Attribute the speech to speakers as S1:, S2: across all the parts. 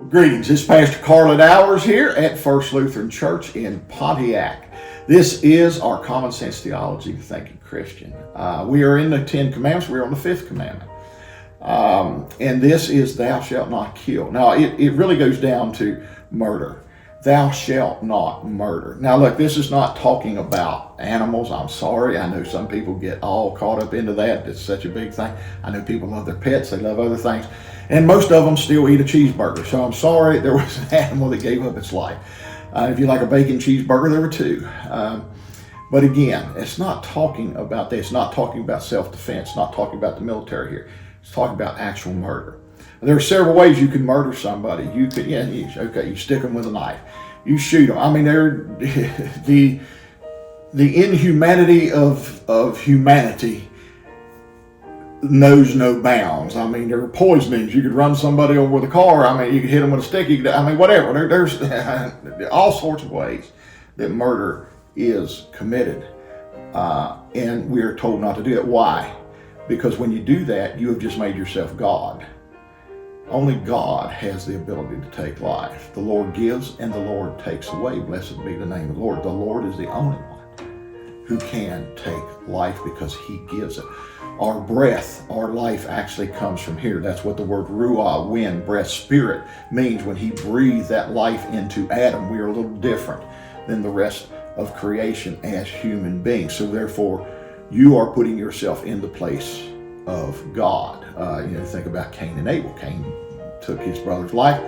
S1: Greetings, this is Pastor Carlin Hours here at First Lutheran Church in Pontiac. This is our Common Sense Theology to Thinking Christian. We are in the 10 Commandments, we're on the 5th commandment. And this is thou shalt not kill. Now it really goes down to murder. Thou shalt not murder. Now look, this is not talking about animals. I'm sorry, I know some people get all caught up into that. It's such a big thing. I know people love their pets, they love other things. And most of them still eat a cheeseburger. So I'm sorry there was an animal that gave up its life. If you like a bacon cheeseburger, there were two. But again, it's not talking about that. It's not talking about self-defense. It's not talking about the military here. It's talking about actual murder. There are several ways you can murder somebody. You could, you stick them with a knife. You shoot them. I mean, the inhumanity of humanity knows no bounds. I mean, there are poisonings. You could run somebody over with a car. I mean, you could hit them with a stick. Whatever. There's all sorts of ways that murder is committed. And we are told not to do that. Why? Because when you do that, you have just made yourself God. Only God has the ability to take life. The Lord gives and the Lord takes away. Blessed be the name of the Lord. The Lord is the only one who can take life because He gives it. Our breath, our life actually comes from here. That's what the word ruah, wind, breath, spirit means. When He breathed that life into Adam, we are a little different than the rest of creation as human beings. So therefore, you are putting yourself in the place of God. Think about Cain and Abel. Cain took his brother's life.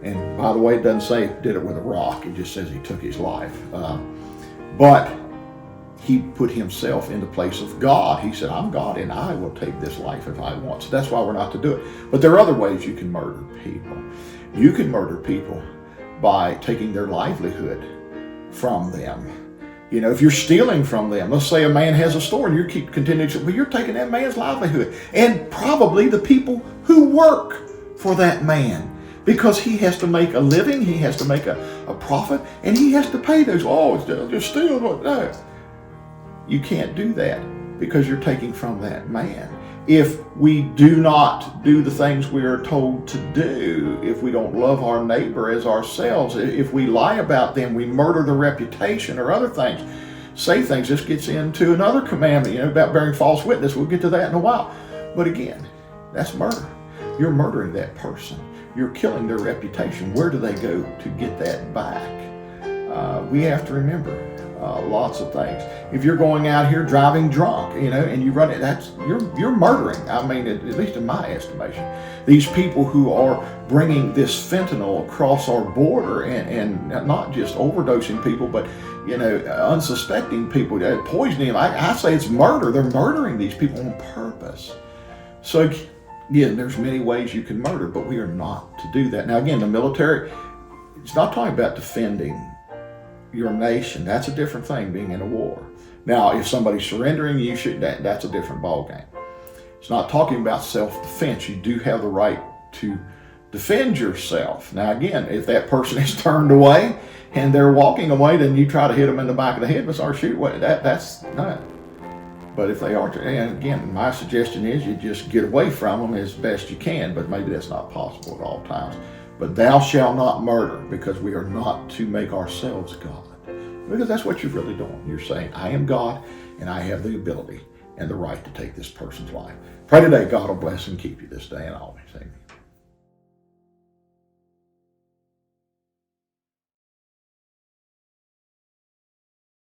S1: And by the way, it doesn't say he did it with a rock. It just says he took his life. But he put himself in the place of God. He said, I'm God and I will take this life if I want. So that's why we're not to do it. But there are other ways you can murder people. You can murder people by taking their livelihood from them. If you're stealing from them, let's say a man has a store and you keep continuing to, well, you're taking that man's livelihood and probably the people who work for that man, because he has to make a living, he has to make a profit, and he has to pay those. Just steal. No. You can't do that because you're taking from that man. If we do not do the things we are told to do, if we don't love our neighbor as ourselves, if we lie about them, we murder their reputation or other things, say things. This gets into another commandment, about bearing false witness. We'll get to that in a while. But again, that's murder. You're murdering that person. You're killing their reputation. Where do they go to get that back? We have to remember lots of things. If you're going out here driving drunk, and you run it, you're murdering. I mean, at least in my estimation, these people who are bringing this fentanyl across our border and not just overdosing people, but unsuspecting people, poisoning them. I say it's murder. They're murdering these people on purpose. So again, there's many ways you can murder, but we are not to do that. Now again, the military, it's not talking about defending your nation. That's a different thing, being in a war. Now, if somebody's surrendering, you should, that's a different ballgame. It's not talking about self-defense. You do have the right to defend yourself. Now, again, if that person is turned away and they're walking away, then you try to hit them in the back of the head, but shoot, that's not. But if they are, and again, my suggestion is you just get away from them as best you can, but maybe that's not possible at all times. But thou shalt not murder, because we are not to make ourselves God. Because that's what you're really doing. You're saying, I am God, and I have the ability and the right to take this person's life. Pray today God will bless and keep you this day and always. Amen.